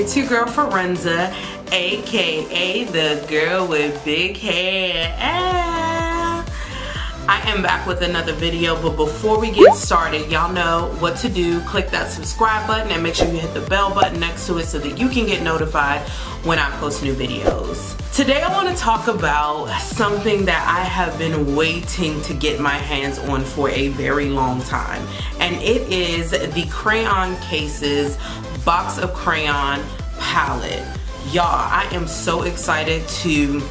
It's your girl Firenza, aka the girl with big hair. I am back with another video, but before we get started, y'all know what to do. Click that subscribe button and make sure you hit the bell button next to it so that you can get notified when I post new videos. Today I want to talk about something that I have been waiting to get my hands on for a very long time, and it is the Crayon Case's Box of Crayon palette. Y'all, I am so excited to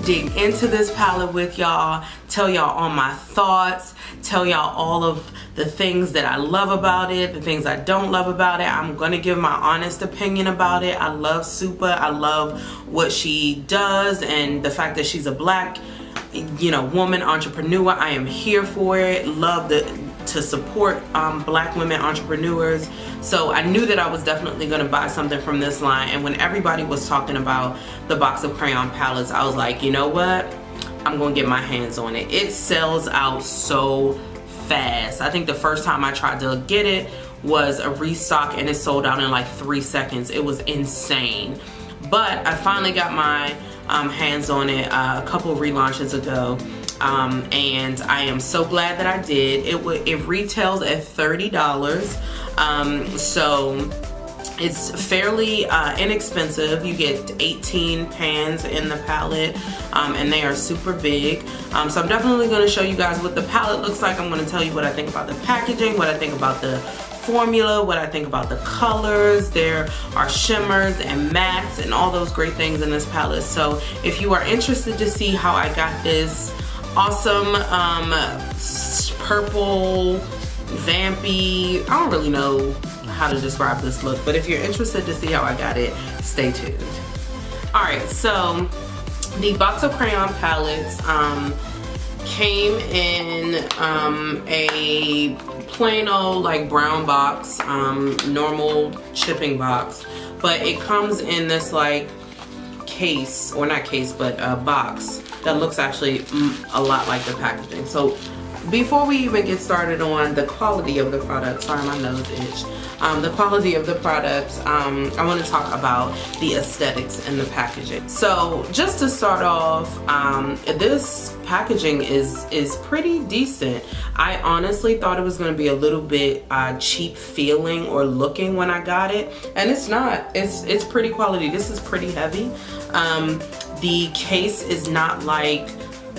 dig into this palette with y'all, tell y'all all my thoughts, tell y'all all of the things that I love about it, the things I don't love about it. I'm gonna give my honest opinion about it. I love Super. I love what she does and the fact that she's a black, woman entrepreneur. I am here for it. Love to support black women entrepreneurs. So I knew that I was definitely going to buy something from this line, and when everybody was talking about the Box of Crayon palettes, I was like, you know what, I'm gonna get my hands on it. It sells out so fast. I think the first time I tried to get it was a restock and it sold out in like 3 seconds. It was insane. But I finally got my hands on it a couple relaunches ago. And I am so glad that I did. It retails at $30, so it's fairly inexpensive. You get 18 pans in the palette, and they are super big. So I'm definitely going to show you guys what the palette looks like. I'm going to tell you what I think about the packaging, what I think about the formula, what I think about the colors. There are shimmers and mattes and all those great things in this palette. So if you are interested to see how I got this awesome purple vampy, I don't really know how to describe this look, but if you're interested to see how I got it, stay tuned. Alright, so the Box of Crayon palettes came in a plain old like brown box, normal shipping box, but it comes in this like case, or not case, but a box that looks actually a lot like the packaging. So before we even get started on the quality of the product, sorry my nose itch, the quality of the products, I want to talk about the aesthetics and the packaging. So just to start off, this packaging is pretty decent. I honestly thought it was going to be a little bit cheap feeling or looking when I got it, and it's not. It's pretty quality. This is pretty heavy. The case is not like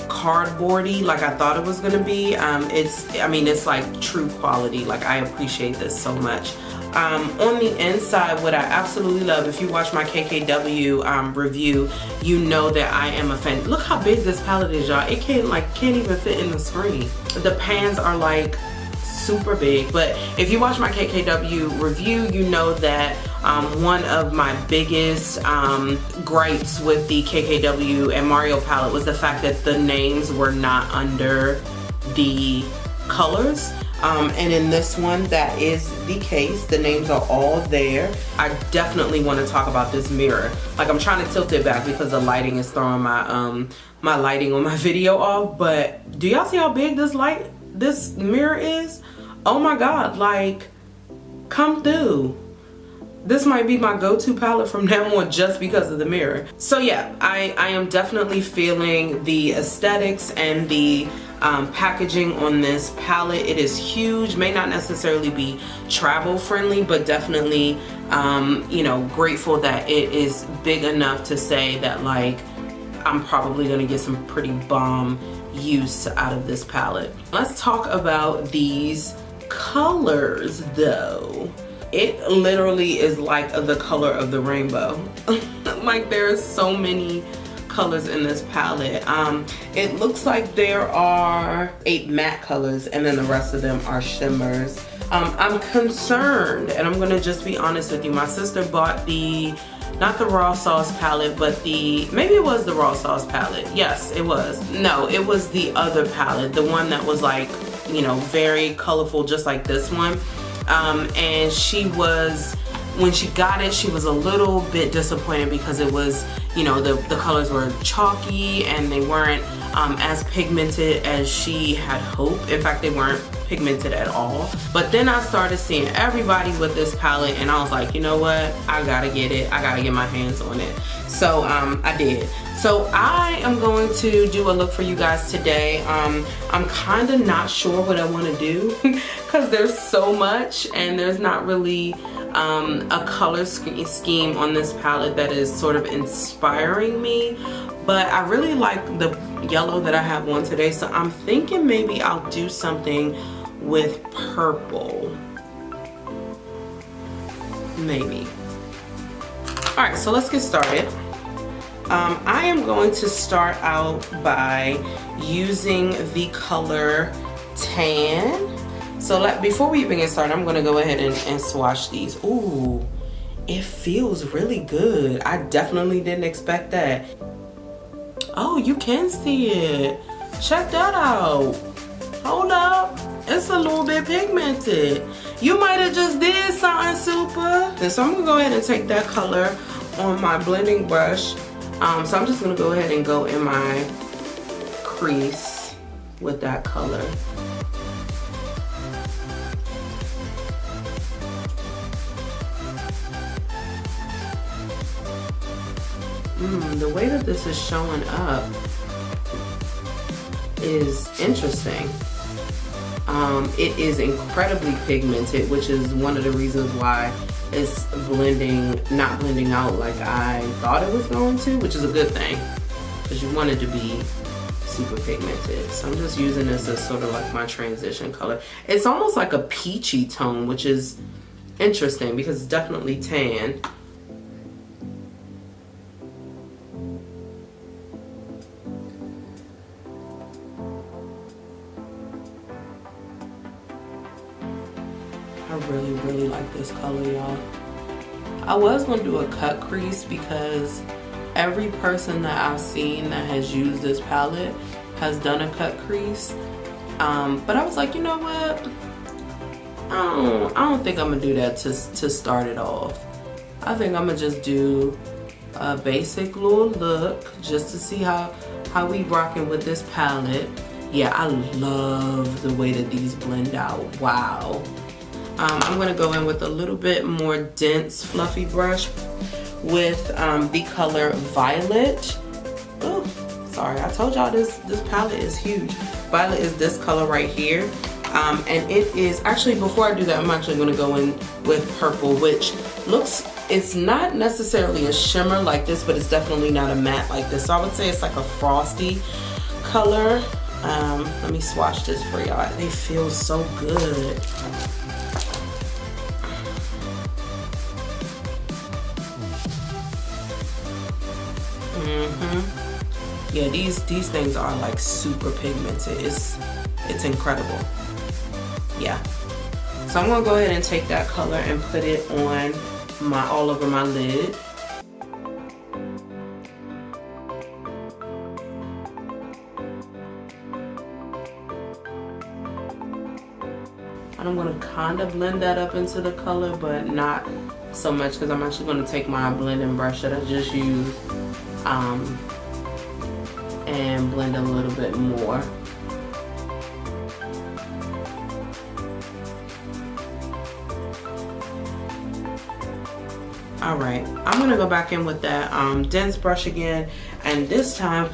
cardboardy like I thought it was gonna be. It's like true quality. Like, I appreciate this so much. On the inside, what I absolutely love, if you watch my KKW review, you know that I am a fan. Look how big this palette is, y'all. It can't even fit in the screen. The pans are like super big, but if you watch my KKW review, you know that one of my biggest gripes with the KKW and Mario palette was the fact that the names were not under the colors. And in this one, that is the case. The names are all there. I definitely want to talk about this mirror. Like, I'm trying to tilt it back because the lighting is throwing my my lighting on my video off. But do y'all see how big this mirror is? Oh my god, like, come through. This might be my go-to palette from now on just because of the mirror. So yeah, I am definitely feeling the aesthetics and the packaging on this palette. It is huge, may not necessarily be travel friendly, but definitely grateful that it is big enough to say that, like, I'm probably gonna get some pretty bomb use out of this palette. Let's talk about these colors though. It literally is like the color of the rainbow. Like, there are so many colors in this palette. It looks like there are 8 matte colors and then the rest of them are shimmers. I'm concerned, and I'm gonna just be honest with you. My sister bought not the raw sauce palette, but maybe it was the raw sauce palette. Yes, it was. No, it was the other palette, the one that was like, very colorful, just like this one. And when she got it, she was a little bit disappointed because it was, the colors were chalky and they weren't as pigmented as she had hoped. In fact, they weren't pigmented at all. But then I started seeing everybody with this palette, and I was like, you know what, I gotta get it. I gotta get my hands on it. So I did. So I am going to do a look for you guys today. I'm kind of not sure what I want to do because there's so much, and there's not really a color scheme on this palette that is sort of inspiring me. But I really like the yellow that I have on today, so I'm thinking maybe I'll do something with purple. Maybe. Alright, so let's get started. I am going to start out by using the color Tan. So before we even get started, I'm going to go ahead and swatch these. Ooh, it feels really good. I definitely didn't expect that. Oh, you can see it. Check that out. Hold up. It's a little bit pigmented. You might have just did something super. And so I'm going to go ahead and take that color on my blending brush. So I'm just going to go ahead and go in my crease with that color. The way that this is showing up is interesting. It is incredibly pigmented, which is one of the reasons why it's not blending out like I thought it was going to, which is a good thing because you want it to be super pigmented. So I'm just using this as sort of like my transition color. It's almost like a peachy tone, which is interesting because it's definitely tan. I really like this color, y'all. I was gonna do a cut crease because every person that I've seen that has used this palette has done a cut crease. But I was like, you know what? I don't think I'm gonna do that to start it off. I think I'm gonna just do a basic little look just to see how we rocking with this palette. Yeah, I love the way that these blend out. Wow. I'm going to go in with a little bit more dense fluffy brush with the color Violet. Oh, sorry, I told y'all this palette is huge. Violet is this color right here. And it is, actually before I do that, I'm actually going to go in with purple, which looks, it's not necessarily a shimmer like this, but it's definitely not a matte like this. So I would say it's like a frosty color. Let me swatch this for y'all. They feel so good. Yeah, these things are like super pigmented. It's incredible. Yeah. So I'm gonna go ahead and take that color and put it on all over my lid. And I'm gonna kind of blend that up into the color, but not so much because I'm actually gonna take my blending brush that I just used and blend a little bit more. All right, I'm gonna go back in with that dense brush again, and this time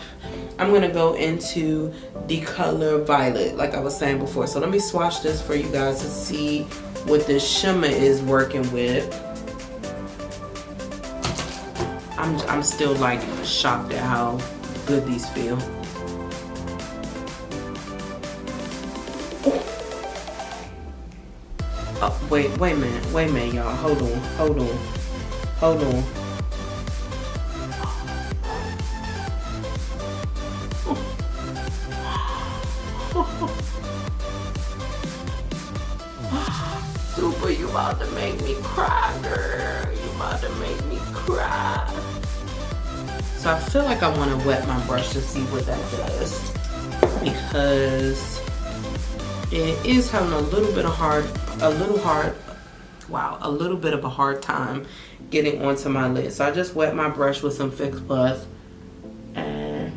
I'm gonna go into the color Violet, like I was saying before. So let me swatch this for you guys to see what this shimmer is working with. I'm still like shocked at how good these feel. Oh, wait a minute, y'all. Hold on. Super, you about to make me cry, girl. You about to make me cry. So I feel like I want to wet my brush to see what that does, because it is having a little bit of a hard time getting onto my lid. So I just wet my brush with some Fix Plus, and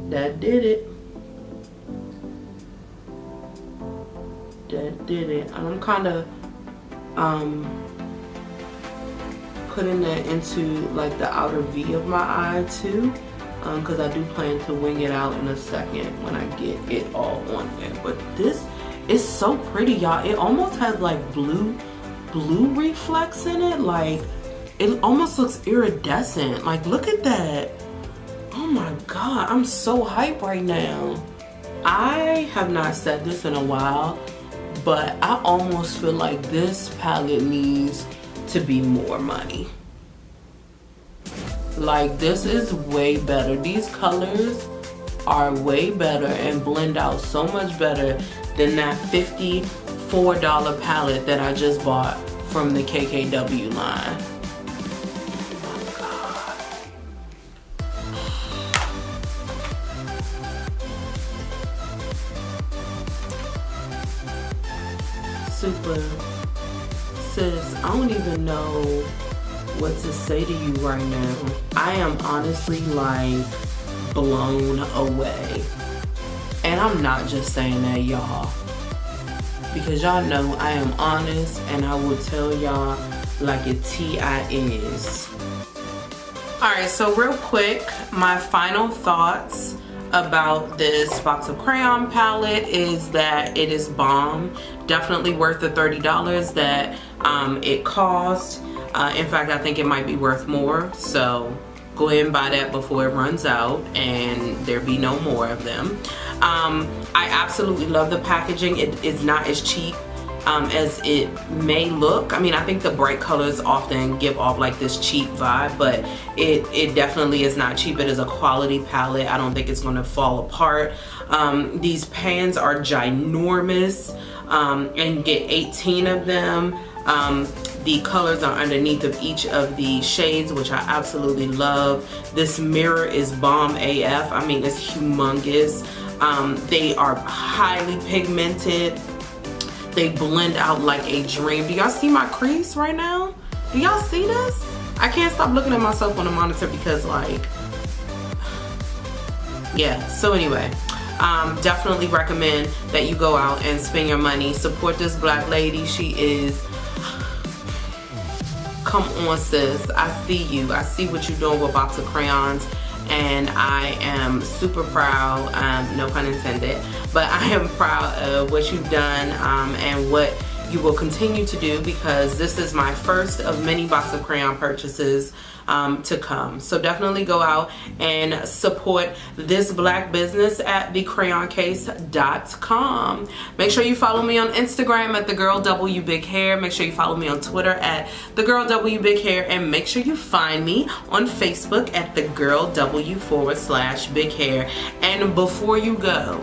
that did it. that did it. And I'm kind of putting that into like the outer V of my eye too, because I do plan to wing it out in a second when I get it all on there. But this is so pretty, y'all. It almost has like blue reflex in it. Like it almost looks iridescent. Like look at that. Oh my god, I'm so hyped right now. I have not said this in a while, but I almost feel like this palette needs to be more money. Like this is way better. These colors are way better and blend out so much better than that $54 palette that I just bought from the KKW line. Super. Sis, I don't even know what to say to you right now. I am honestly like blown away. And I'm not just saying that, y'all, because y'all know I am honest and I will tell y'all like it T.I. is. Alright, so real quick, my final thoughts about this box of crayon palette is that it is bomb. Definitely worth the $30 that it cost. In fact, I think it might be worth more, so go ahead and buy that before it runs out and there be no more of them. I absolutely love the packaging. It is not as cheap as it may look. I mean, I think the bright colors often give off like this cheap vibe, but it definitely is not cheap. It is a quality palette. I don't think it's gonna fall apart. These pans are ginormous, and you get 18 of them. The colors are underneath of each of the shades, which I absolutely love. This mirror is bomb AF. I mean, it's humongous. They are highly pigmented. They blend out like a dream. Do y'all see my crease right now? Do y'all see this? I can't stop looking at myself on the monitor because like, yeah. So anyway, definitely recommend that you go out and spend your money. Support this black lady. She is, come on sis, I see you. I see what you're doing with box of crayons. And I am super proud, no pun intended, but I am proud of what you've done and what you will continue to do, because this is my first of many box of crayon purchases to come. So definitely go out and support this black business at thecrayoncase.com. Make sure you follow me on Instagram at thegirlwbighair. Make sure you follow me on Twitter at thegirlwbighair, and make sure you find me on Facebook at thegirlw/bighair. And before you go,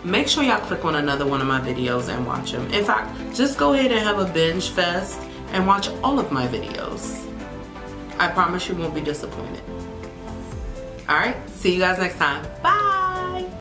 make sure y'all click on another one of my videos and watch them. In fact, just go ahead and have a binge fest and watch all of my videos. I promise you won't be disappointed. All right, see you guys next time. Bye.